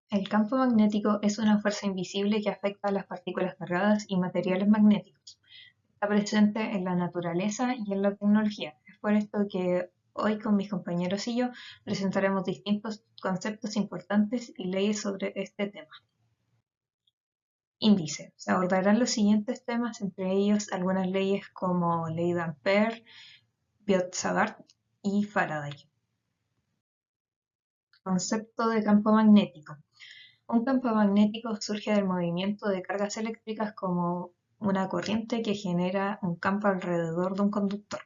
El campo magnético es una fuerza invisible que afecta a las partículas cargadas y materiales magnéticos. Está presente en la naturaleza y en la tecnología. Es por esto que hoy con mis compañeros y yo presentaremos distintos conceptos importantes y leyes sobre este tema. Índice. Se abordarán los siguientes temas, entre ellos algunas leyes como ley de Ampère, Biot-Savart y Faraday. Concepto de campo magnético. Un campo magnético surge del movimiento de cargas eléctricas como una corriente que genera un campo alrededor de un conductor.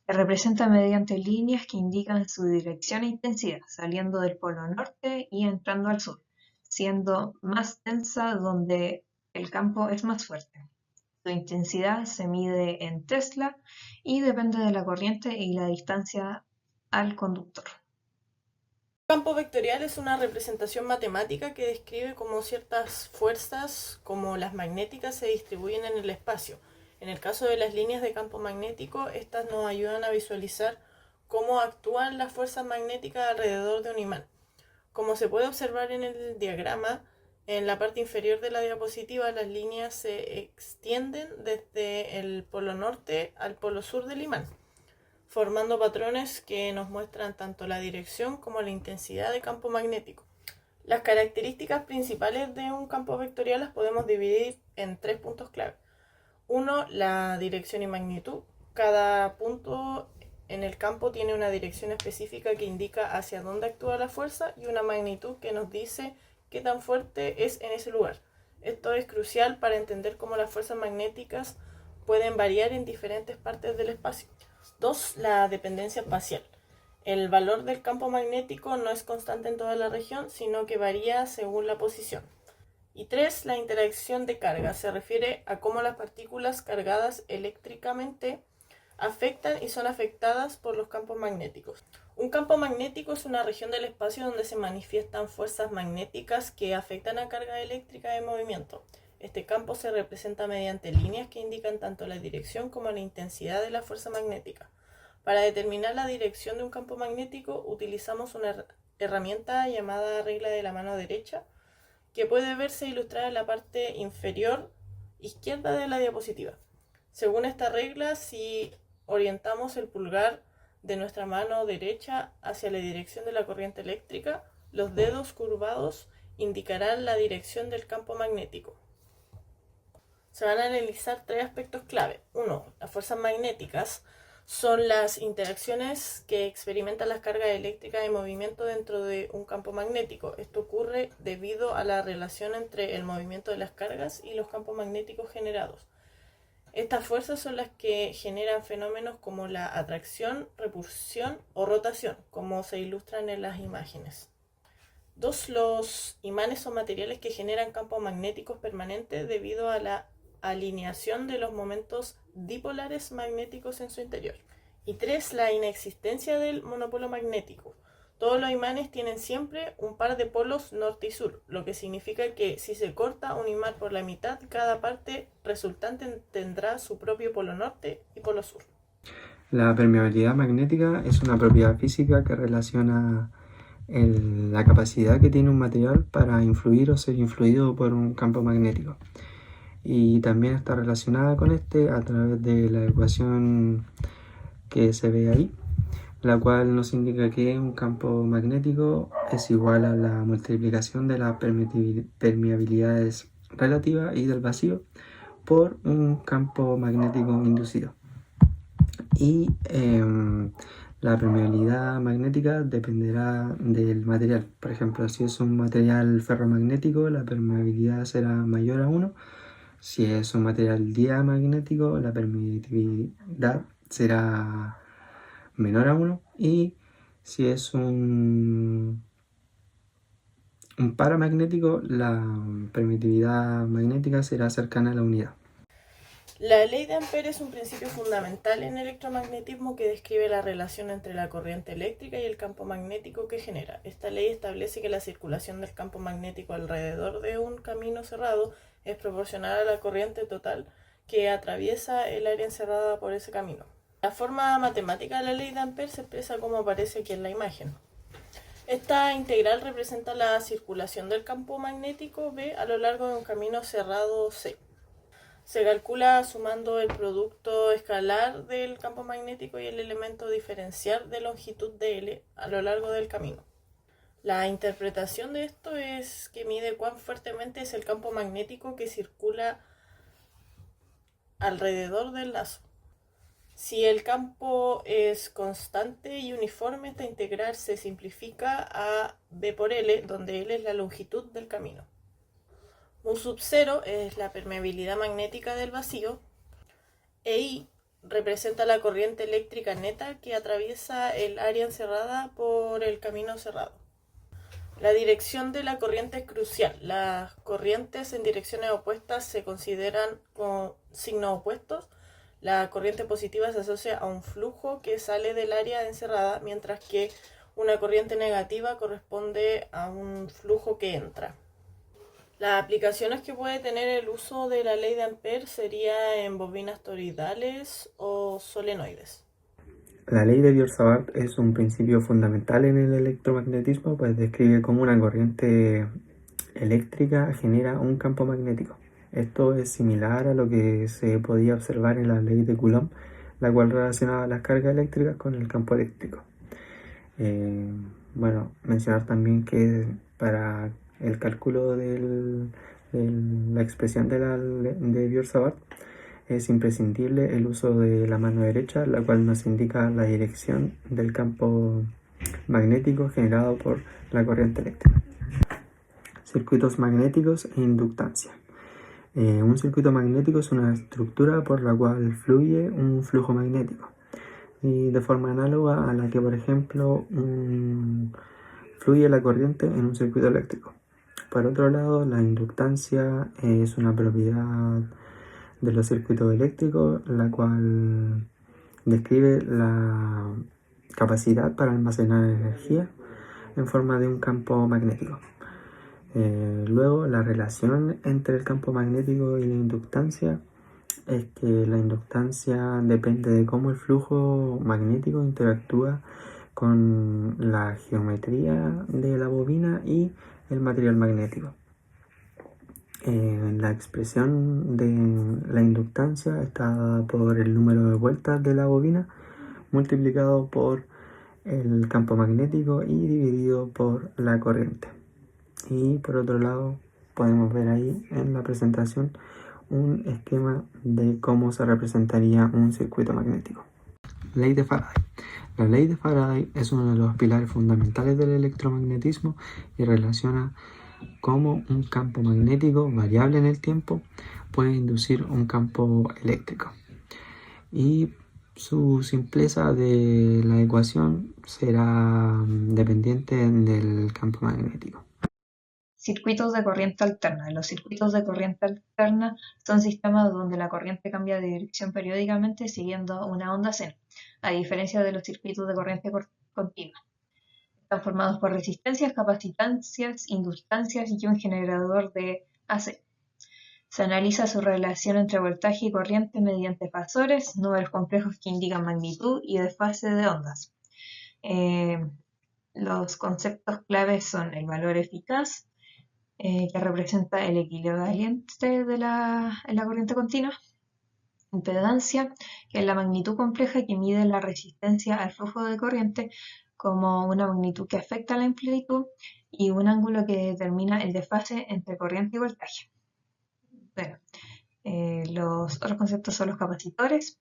Se representa mediante líneas que indican su dirección e intensidad, saliendo del polo norte y entrando al sur, siendo más densa donde el campo es más fuerte. Su intensidad se mide en Tesla y depende de la corriente y la distancia al conductor. Un campo vectorial es una representación matemática que describe cómo ciertas fuerzas, como las magnéticas, se distribuyen en el espacio. En el caso de las líneas de campo magnético, estas nos ayudan a visualizar cómo actúan las fuerzas magnéticas alrededor de un imán. Como se puede observar en el diagrama, en la parte inferior de la diapositiva las líneas se extienden desde el polo norte al polo sur del imán, formando patrones que nos muestran tanto la dirección como la intensidad de campo magnético. Las características principales de un campo vectorial las podemos dividir en tres puntos clave. Uno, la dirección y magnitud. Cada punto en el campo tiene una dirección específica que indica hacia dónde actúa la fuerza y una magnitud que nos dice qué tan fuerte es en ese lugar. Esto es crucial para entender cómo las fuerzas magnéticas pueden variar en diferentes partes del espacio. 2. La dependencia espacial. El valor del campo magnético no es constante en toda la región, sino que varía según la posición. Y 3. La interacción de carga. Se refiere a cómo las partículas cargadas eléctricamente afectan y son afectadas por los campos magnéticos. Un campo magnético es una región del espacio donde se manifiestan fuerzas magnéticas que afectan a carga eléctrica en movimiento. Este campo se representa mediante líneas que indican tanto la dirección como la intensidad de la fuerza magnética. Para determinar la dirección de un campo magnético utilizamos una herramienta llamada regla de la mano derecha, que puede verse ilustrada en la parte inferior izquierda de la diapositiva. Según esta regla, si orientamos el pulgar de nuestra mano derecha hacia la dirección de la corriente eléctrica, los dedos curvados indicarán la dirección del campo magnético. Se van a analizar tres aspectos clave. Uno, las fuerzas magnéticas son las interacciones que experimentan las cargas eléctricas en movimiento dentro de un campo magnético. Esto ocurre debido a la relación entre el movimiento de las cargas y los campos magnéticos generados. Estas fuerzas son las que generan fenómenos como la atracción, repulsión o rotación, como se ilustran en las imágenes. 2. Los imanes son materiales que generan campos magnéticos permanentes debido a la alineación de los momentos dipolares magnéticos en su interior. Y 3. La inexistencia del monopolo magnético. Todos los imanes tienen siempre un par de polos norte y sur, lo que significa que si se corta un imán por la mitad, cada parte resultante tendrá su propio polo norte y polo sur. La permeabilidad magnética es una propiedad física que relaciona la capacidad que tiene un material para influir o ser influido por un campo magnético. Y también está relacionada con este a través de la ecuación que se ve ahí, la cual nos indica que un campo magnético es igual a la multiplicación de las permeabilidades relativas y del vacío por un campo magnético inducido. Y la permeabilidad magnética dependerá del material. Por ejemplo, si es un material ferromagnético, la permeabilidad será mayor a 1. Si es un material diamagnético, la permeabilidad será menor a 1. Y si es un paramagnético, la permitividad magnética será cercana a la unidad. La ley de Ampère es un principio fundamental en electromagnetismo que describe la relación entre la corriente eléctrica y el campo magnético que genera. Esta ley establece que la circulación del campo magnético alrededor de un camino cerrado es proporcional a la corriente total que atraviesa el área encerrada por ese camino. La forma matemática de la ley de Ampère se expresa como aparece aquí en la imagen. Esta integral representa la circulación del campo magnético B a lo largo de un camino cerrado C. Se calcula sumando el producto escalar del campo magnético y el elemento diferencial de longitud dl a lo largo del camino. La interpretación de esto es que mide cuán fuertemente es el campo magnético que circula alrededor del lazo. Si el campo es constante y uniforme, esta integral se simplifica a B por L, donde L es la longitud del camino. Mu sub 0 es la permeabilidad magnética del vacío, e I representa la corriente eléctrica neta que atraviesa el área encerrada por el camino cerrado. La dirección de la corriente es crucial. Las corrientes en direcciones opuestas se consideran con signos opuestos. La corriente positiva se asocia a un flujo que sale del área encerrada, mientras que una corriente negativa corresponde a un flujo que entra. Las aplicaciones que puede tener el uso de la ley de Ampère sería en bobinas toroidales o solenoides. La ley de Biot-Savart es un principio fundamental en el electromagnetismo, pues describe cómo una corriente eléctrica genera un campo magnético. Esto es similar a lo que se podía observar en la ley de Coulomb, la cual relacionaba las cargas eléctricas con el campo eléctrico. Mencionar también que para el cálculo de la expresión de Biot-Savart es imprescindible el uso de la mano derecha, la cual nos indica la dirección del campo magnético generado por la corriente eléctrica. Circuitos magnéticos e inductancia. Un circuito magnético es una estructura por la cual fluye un flujo magnético, y de forma análoga a la que, por ejemplo, fluye la corriente en un circuito eléctrico. Por otro lado, la inductancia es una propiedad de los circuitos eléctricos, la cual describe la capacidad para almacenar energía en forma de un campo magnético. Luego, la relación entre el campo magnético y la inductancia es que la inductancia depende de cómo el flujo magnético interactúa con la geometría de la bobina y el material magnético. La expresión de la inductancia está dada por el número de vueltas de la bobina multiplicado por el campo magnético y dividido por la corriente. Y por otro lado, podemos ver ahí en la presentación un esquema de cómo se representaría un circuito magnético. Ley de Faraday. La ley de Faraday es uno de los pilares fundamentales del electromagnetismo y relaciona cómo un campo magnético variable en el tiempo puede inducir un campo eléctrico. Y su simpleza de la ecuación será dependiente del campo magnético. Circuitos de corriente alterna. Los circuitos de corriente alterna son sistemas donde la corriente cambia de dirección periódicamente siguiendo una onda seno, a diferencia de los circuitos de corriente continua. Están formados por resistencias, capacitancias, inductancias y un generador de AC. Se analiza su relación entre voltaje y corriente mediante fasores, números complejos que indican magnitud y desfase de ondas. Los conceptos claves son el valor eficaz, que representa el equivaliente en la corriente continua, impedancia, que es la magnitud compleja que mide la resistencia al flujo de corriente como una magnitud que afecta la amplitud, y un ángulo que determina el desfase entre corriente y voltaje. Bueno, los otros conceptos son los capacitores,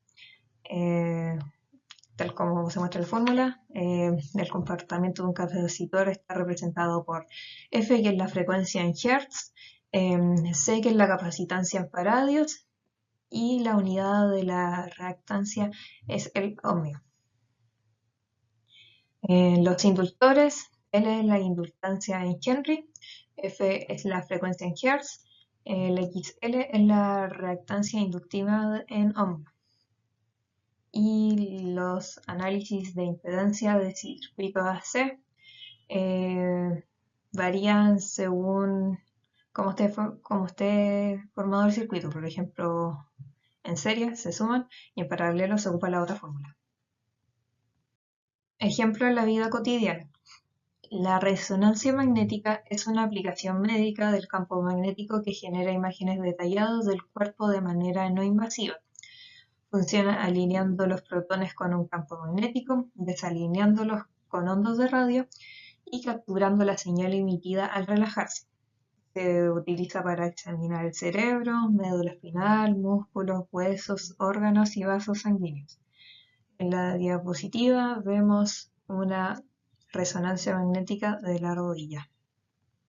tal como se muestra en la fórmula. El comportamiento de un capacitor está representado por F, que es la frecuencia en Hertz, C, que es la capacitancia en faradios, y la unidad de la reactancia es el ohmio. Los inductores, L es la inductancia en Henry, F es la frecuencia en Hertz, el XL es la reactancia inductiva en ohm. Y los análisis de impedancia de circuitos AC varían según cómo esté formado el circuito. Por ejemplo, en serie se suman y en paralelo se ocupa la otra fórmula. Ejemplo en la vida cotidiana. La resonancia magnética es una aplicación médica del campo magnético que genera imágenes detalladas del cuerpo de manera no invasiva. Funciona alineando los protones con un campo magnético, desalineándolos con ondas de radio y capturando la señal emitida al relajarse. Se utiliza para examinar el cerebro, médula espinal, músculos, huesos, órganos y vasos sanguíneos. En la diapositiva vemos una resonancia magnética de la rodilla.